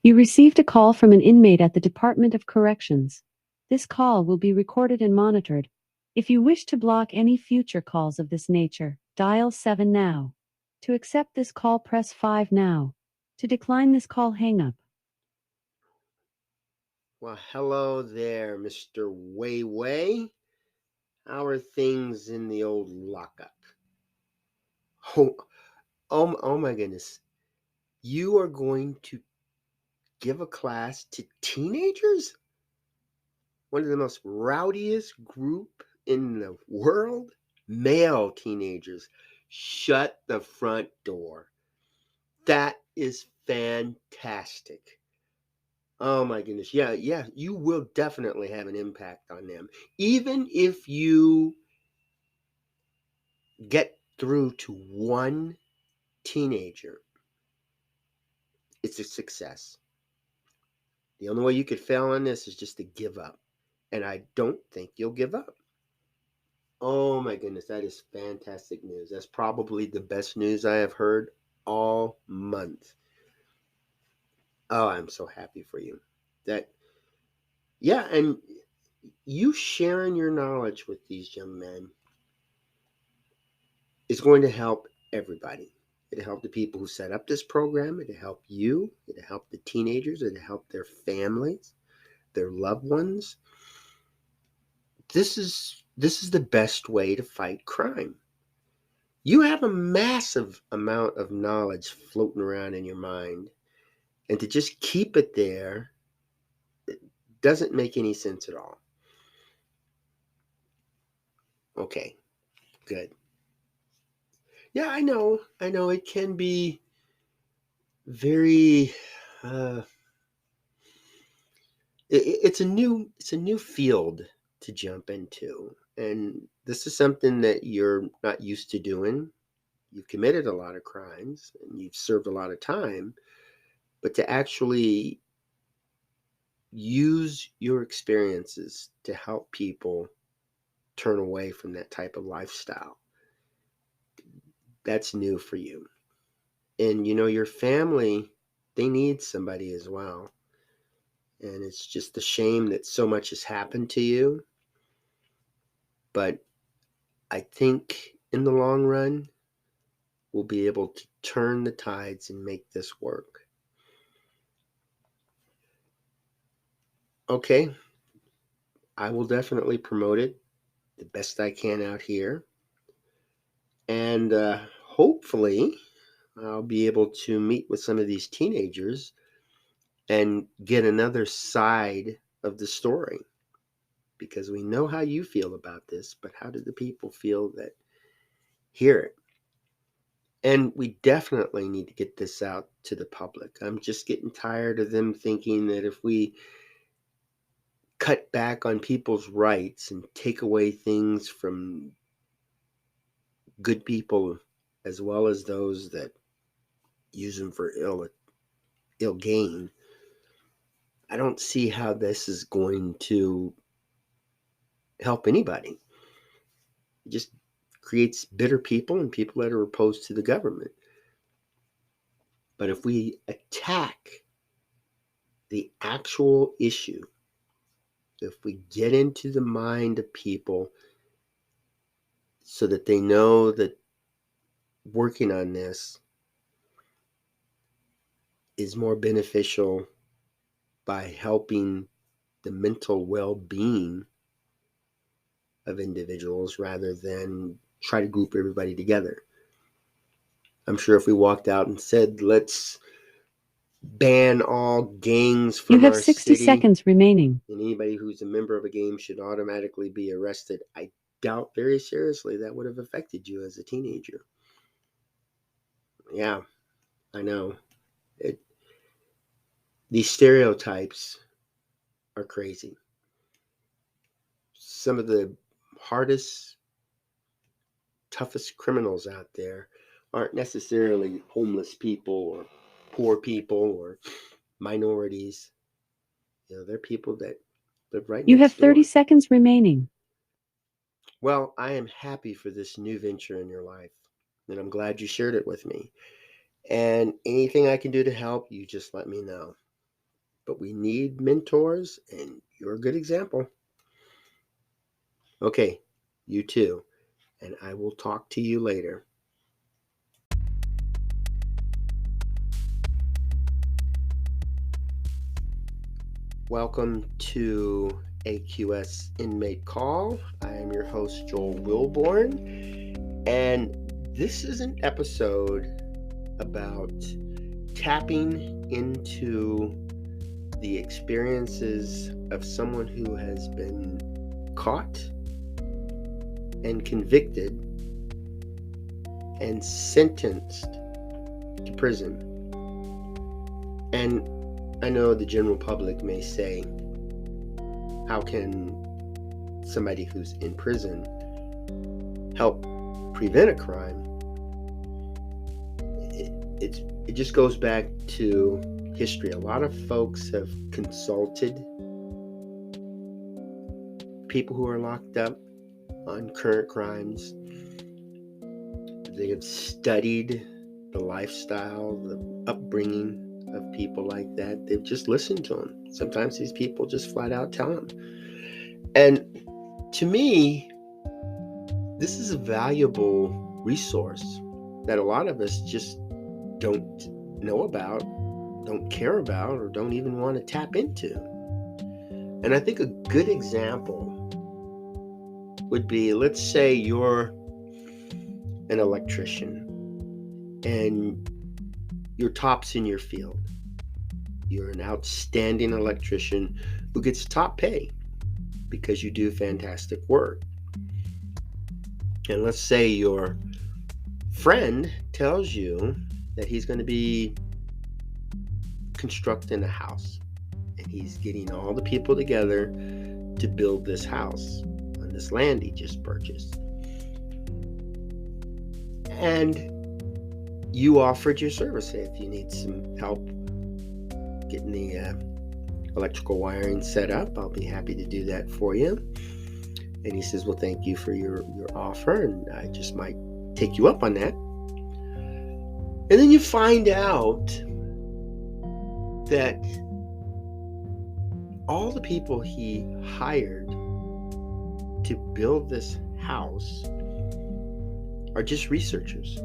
You received a call from an inmate at the Department of Corrections. This call will be recorded and monitored. If you wish to block any future calls of this nature, dial 7 now. To accept this call, press 5 now. To decline this call, hang up. Well, hello there, Mr. Wei Wei. How are things in the old lockup? Oh, oh my goodness. You are going to give a class to teenagers? One of the most rowdiest group in the world? Male teenagers. Shut the front door. That is fantastic. Oh my goodness. Yeah, you will definitely have an impact on them. Even if you get through to one teenager, it's a success. The only way you could fail on this is just to give up. And I don't think you'll give up. Oh my goodness, that is fantastic news. That's probably the best news I have heard all month. Oh, I'm so happy for you. That, yeah, and you sharing your knowledge with these young men is going to help everybody. It'll help the people who set up this program. It'll help you. It'll help the teenagers. It'll help their families, their loved ones. This is the best way to fight crime. You have a massive amount of knowledge floating around in your mind, and to just keep it there doesn't make any sense at all. Okay, good. Yeah, I know it can be very uh, it's a new field to jump into, and this is something that you're not used to doing. You've committed a lot of crimes and you've served a lot of time, but to actually use your experiences to help people turn away from that type of lifestyle, that's new for you. And your family, they need somebody as well. And it's just a shame that so much has happened to you. But I think in the long run, we'll be able to turn the tides and make this work. Okay, I will definitely promote it the best I can out here. And hopefully, I'll be able to meet with some of these teenagers and get another side of the story, because we know how you feel about this, but how do the people feel that hear it? And we definitely need to get this out to the public. I'm just getting tired of them thinking that if we cut back on people's rights and take away things from good people as well as those that use them for ill gain, I don't see how this is going to help anybody. It just creates bitter people and people that are opposed to the government. But if we attack the actual issue, if we get into the mind of people so that they know that working on this is more beneficial by helping the mental well-being of individuals rather than try to group everybody together. I'm sure if we walked out and said, let's ban all gangs You from have our 60 city, seconds remaining. and anybody who's a member of a gang should automatically be arrested, I doubt very seriously that would have affected you as a teenager. Yeah, I know. It, these stereotypes are crazy. Some of the hardest, toughest criminals out there aren't necessarily homeless people or poor people or minorities. They're people that live right You have next 30 door. seconds remaining. Well, I am happy for this new venture in your life, and I'm glad you shared it with me. And anything I can do to help, you just let me know. but we need mentors, and you're a good example. Okay, you too, and I will talk to you later. Welcome to AQS Inmate Call. I am your host, Joel Wilborn, and this is an episode about tapping into the experiences of someone who has been caught and convicted and sentenced to prison. And I know the general public may say, how can somebody who's in prison help prevent a crime? It just goes back to history. A lot of folks have consulted people who are locked up on current crimes. They have studied the lifestyle, the upbringing of people like that. They've just listened to them. Sometimes these people just flat out tell them. And to me, this is a valuable resource that a lot of us just don't know about, don't care about, or don't even want to tap into. And I think a good example would be, let's say you're an electrician and you're tops in your field. You're an outstanding electrician who gets top pay because you do fantastic work. And let's say your friend tells you that he's going to be constructing a house, and he's getting all the people together to build this house on this land he just purchased. And you offered your service. Hey, if you need some help getting the electrical wiring set up, I'll be happy to do that for you. And he says, well, thank you for your offer, and I just might take you up on that. And then you find out that all the people he hired to build this house are just researchers.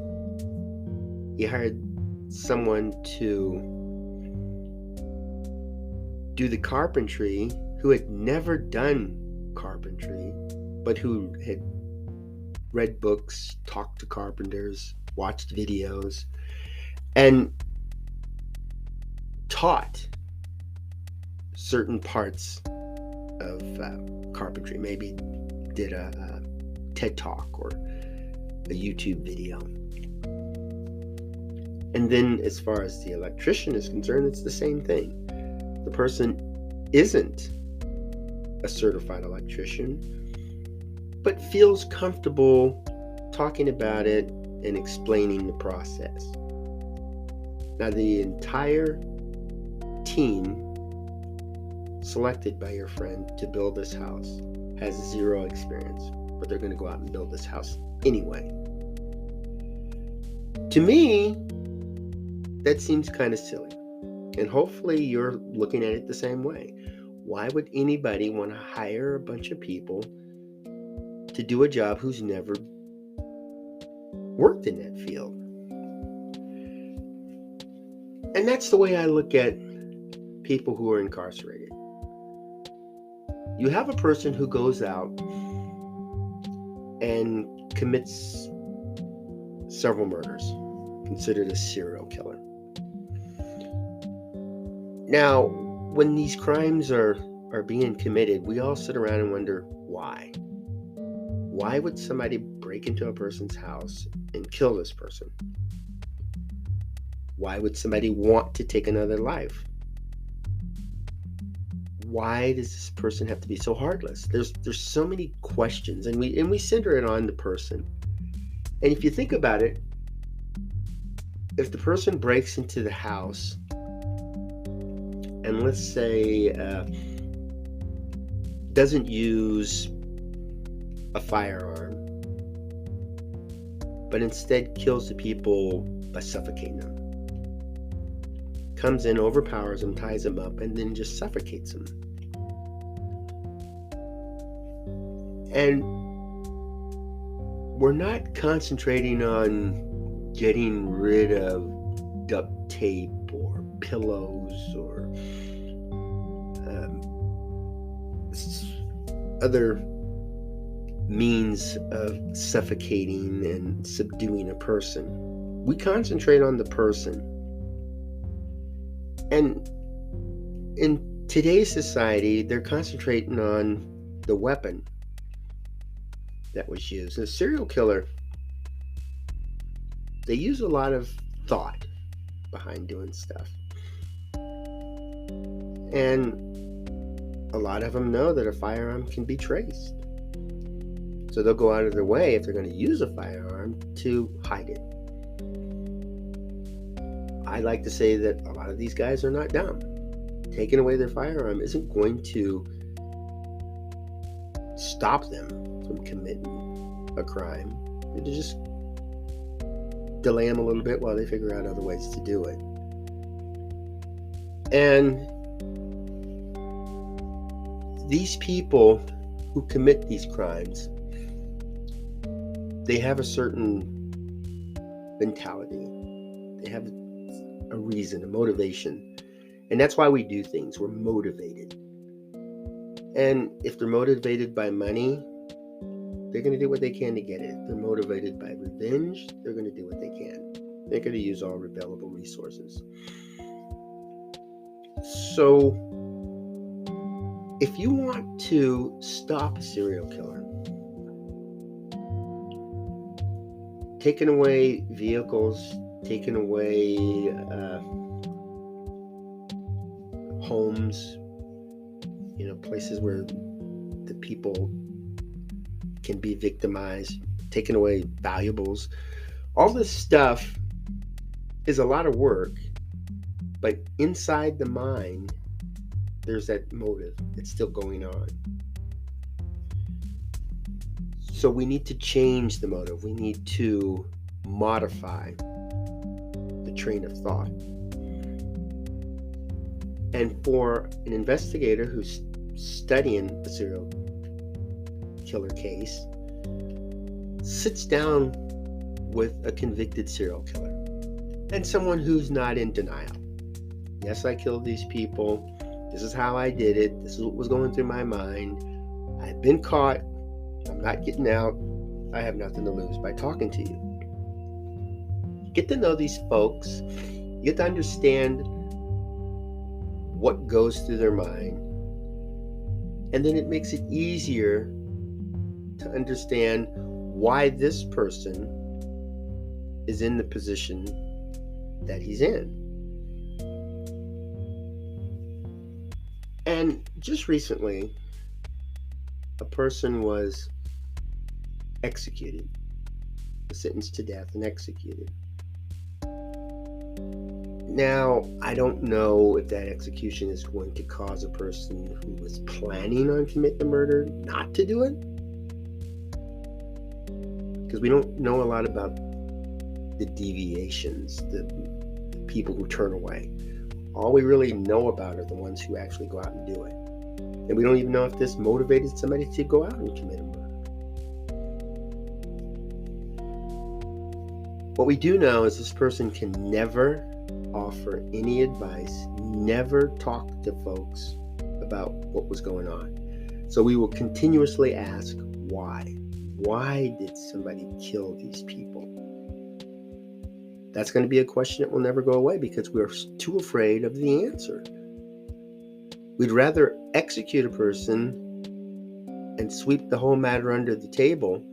He hired someone to do the carpentry who had never done carpentry, but who had read books, talked to carpenters, watched videos, and taught certain parts of carpentry. Maybe did a TED Talk or a YouTube video. And then as far as the electrician is concerned, it's the same thing. The person isn't a certified electrician, but feels comfortable talking about it and explaining the process. Now, the entire team selected by your friend to build this house has zero experience, but they're going to go out and build this house anyway. To me, that seems kind of silly. And hopefully you're looking at it the same way. Why would anybody want to hire a bunch of people to do a job who's never worked in that field? And that's the way I look at people who are incarcerated. You have a person who goes out and commits several murders, considered a serial killer. Now, when these crimes are being committed, we all sit around and wonder why. Why would somebody break into a person's house and kill this person? Why would somebody want to take another life? Why does this person have to be so heartless? There's so many questions, and we center it on the person. And if you think about it, if the person breaks into the house and let's say doesn't use a firearm, but instead kills the people by suffocating them, comes in, overpowers them, ties them up, and then just suffocates them. And we're not concentrating on getting rid of duct tape or pillows or other means of suffocating and subduing a person. We concentrate on the person. And in today's society, they're concentrating on the weapon that was used. A serial killer, they use a lot of thought behind doing stuff. And a lot of them know that a firearm can be traced. So they'll go out of their way, if they're going to use a firearm, to hide it. I like to say that a lot of these guys are not dumb. Taking away their firearm isn't going to stop them from committing a crime. It'll just delay them a little bit while they figure out other ways to do it. And these people who commit these crimes, they have a certain mentality. They have a reason, a motivation. And that's why we do things. We're motivated. And if they're motivated by money, they're going to do what they can to get it. If they're motivated by revenge, they're going to do what they can. They're going to use all available resources. So, if you want to stop a serial killer, taking away vehicles, taking away homes, places where the people can be victimized, taking away valuables, all this stuff is a lot of work, but inside the mind, there's that motive. It's still going on. So we need to change the motive. We need to modify the train of thought. And for an investigator who's studying a serial killer case, sits down with a convicted serial killer and someone who's not in denial. Yes, I killed these people. This is how I did it. This is what was going through my mind. I've been caught. I'm not getting out. I have nothing to lose by talking to you. Get to know these folks. You get to understand what goes through their mind. And then it makes it easier to understand why this person is in the position that he's in. And just recently, a person was executed, sentenced to death and executed. Now, I don't know if that execution is going to cause a person who was planning on committing the murder not to do it, because we don't know a lot about the deviations, the people who turn away. All we really know about are the ones who actually go out and do it. And we don't even know if this motivated somebody to go out and commit a murder. What we do know is this person can never offer any advice, never talk to folks about what was going on. So we will continuously ask, why? Why did somebody kill these people? That's going to be a question that will never go away because we're too afraid of the answer. We'd rather execute a person and sweep the whole matter under the table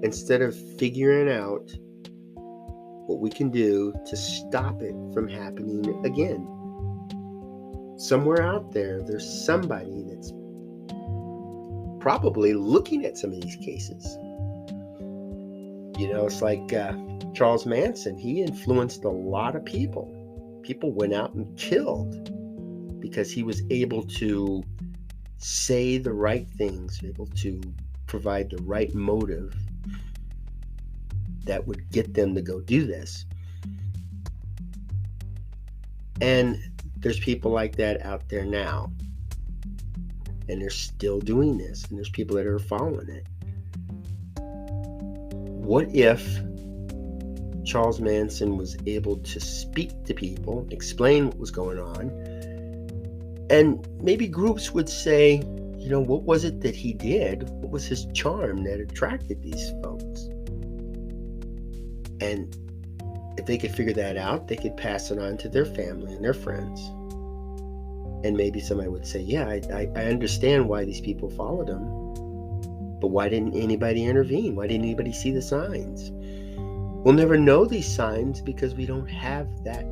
instead of figuring out what we can do to stop it from happening again. Somewhere out there, there's somebody that's probably looking at some of these cases. It's like Charles Manson. He influenced a lot of people. People went out and killed because he was able to say the right things, able to provide the right motive that would get them to go do this. And there's people like that out there now. And they're still doing this. And there's people that are following it. What if Charles Manson was able to speak to people, explain what was going on, and maybe groups would say, what was it that he did? What was his charm that attracted these folks? And if they could figure that out, they could pass it on to their family and their friends. And maybe somebody would say, yeah, I understand why these people followed him, but why didn't anybody intervene? Why didn't anybody see the signs? We'll never know these signs because we don't have that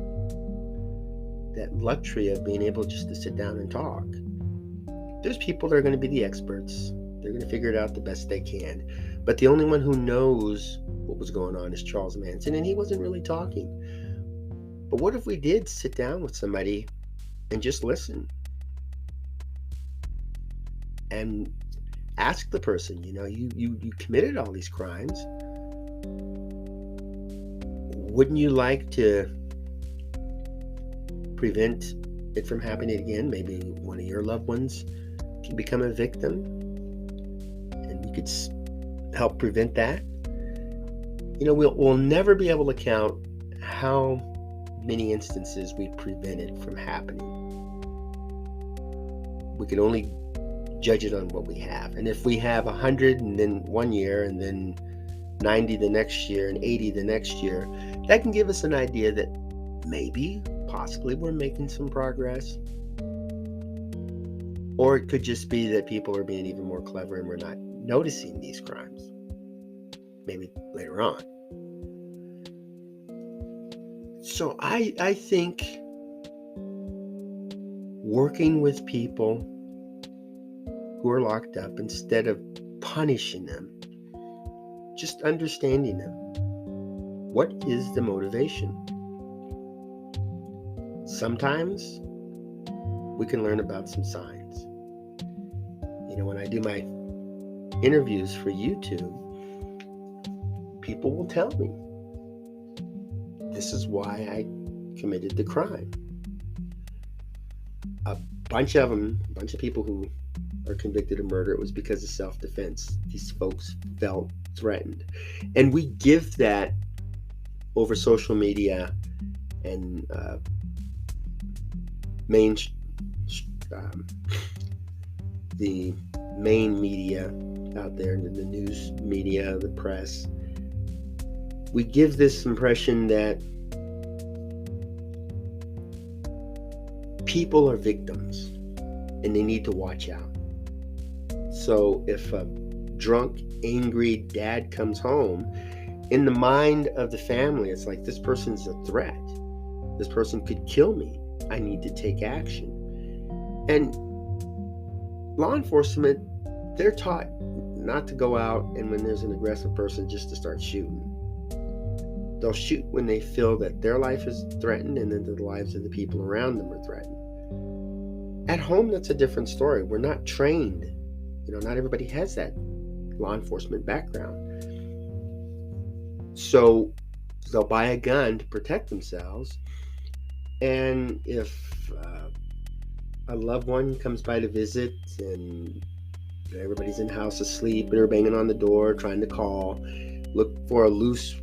luxury of being able just to sit down and talk. There's people that are going to be the experts. They're going to figure it out the best they can. But the only one who knows what was going on is Charles Manson, and he wasn't really talking. But what if we did sit down with somebody and just listen and ask the person, you committed all these crimes. Wouldn't you like to prevent it from happening again? Maybe one of your loved ones can become a victim and you could help prevent that. We'll never be able to count how many instances we prevented from happening. We can only judge it on what we have. And if we have 100 and then 1 year and then 90 the next year and 80 the next year, that can give us an idea that maybe, possibly, we're making some progress. Or it could just be that people are being even more clever and we're not noticing these crimes. Maybe later on. So I think working with people who are locked up, instead of punishing them, just understanding them. What is the motivation? Sometimes we can learn about some signs. When I do my interviews for YouTube, people will tell me, this is why I committed the crime. A bunch of people who are convicted of murder, it was because of self-defense. These folks felt threatened. And we give that over social media and the main media out there, the news media, the press. We give this impression that people are victims and they need to watch out. So if a drunk, angry dad comes home, in the mind of the family, it's like, this person's a threat. This person could kill me. I need to take action. And law enforcement, they're taught not to go out and when there's an aggressive person just to start shooting. They'll shoot when they feel that their life is threatened and then the lives of the people around them are threatened. At home, that's a different story. We're not trained. Not everybody has that law enforcement background. So they'll buy a gun to protect themselves. And if a loved one comes by to visit and everybody's in the house asleep and they're banging on the door, trying to call, look for a loose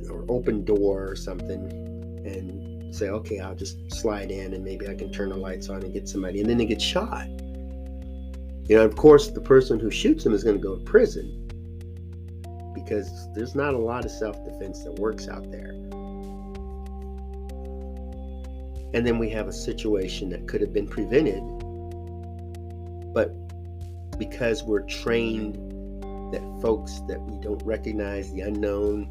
or open door or something and say, okay, I'll just slide in and maybe I can turn the lights on and get somebody. And then they get shot. Of course, the person who shoots them is going to go to prison because there's not a lot of self-defense that works out there. And then we have a situation that could have been prevented, but because we're trained that folks that we don't recognize, the unknown,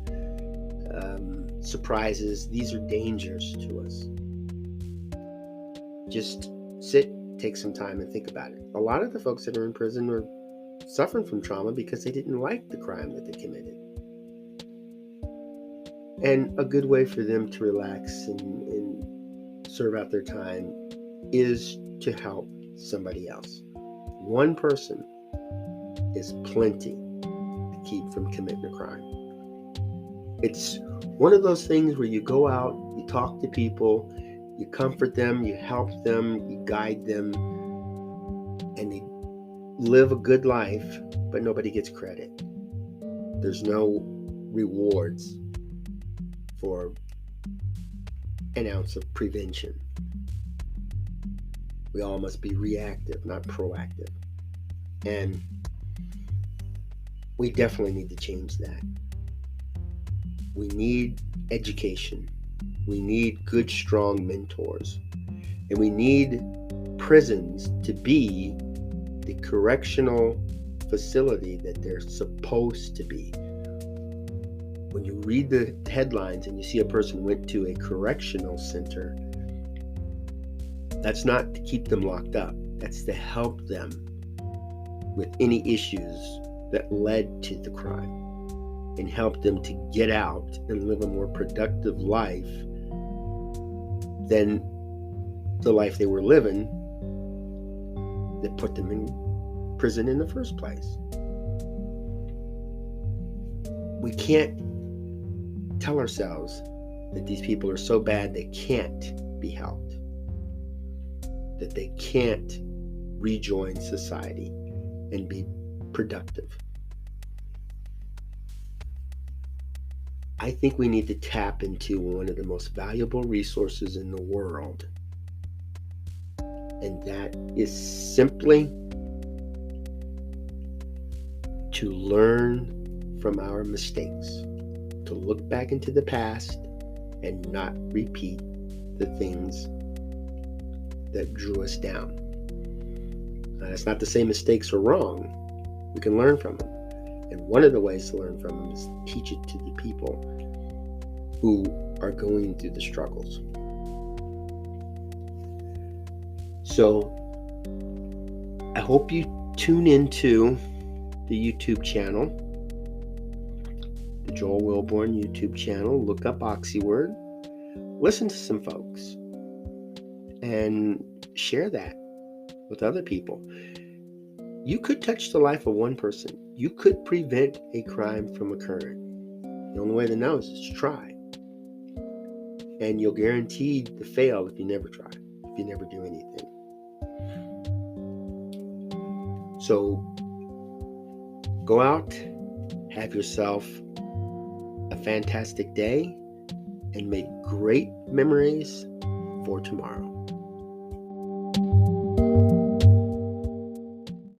surprises, these are dangers to us. Just sit, take some time and think about it. A lot of the folks that are in prison are suffering from trauma because they didn't like the crime that they committed. And a good way for them to relax and serve out their time is to help somebody else. One person is plenty to keep from committing a crime. It's one of those things where you go out, You talk to people, you comfort them, you help them, you guide them, and they live a good life, but nobody gets credit. There's no rewards for an ounce of prevention. We all must be reactive, not proactive. And we definitely need to change that. We need education. We need good, strong mentors. And we need prisons to be the correctional facility that they're supposed to be. When you read the headlines and you see a person went to a correctional center, that's not to keep them locked up. That's to help them with any issues that led to the crime and help them to get out and live a more productive life than the life they were living that put them in prison in the first place. We can't tell ourselves that these people are so bad they can't be helped, that they can't rejoin society and be productive. I think we need to tap into one of the most valuable resources in the world, and that is simply to learn from our mistakes, to look back into the past and not repeat the things that drew us down. Now, that's not to say mistakes are wrong. We can learn from them. And one of the ways to learn from them is teach it to the people who are going through the struggles. So I hope you tune into the YouTube channel, the Joel Wilborn YouTube channel. Look up Oxyword, listen to some folks, and share that with other people. You could touch the life of one person. You could prevent a crime from occurring. The only way to know is to try. And you'll guaranteed to fail if you never try, if you never do anything. So go out, have yourself a fantastic day, and make great memories for tomorrow.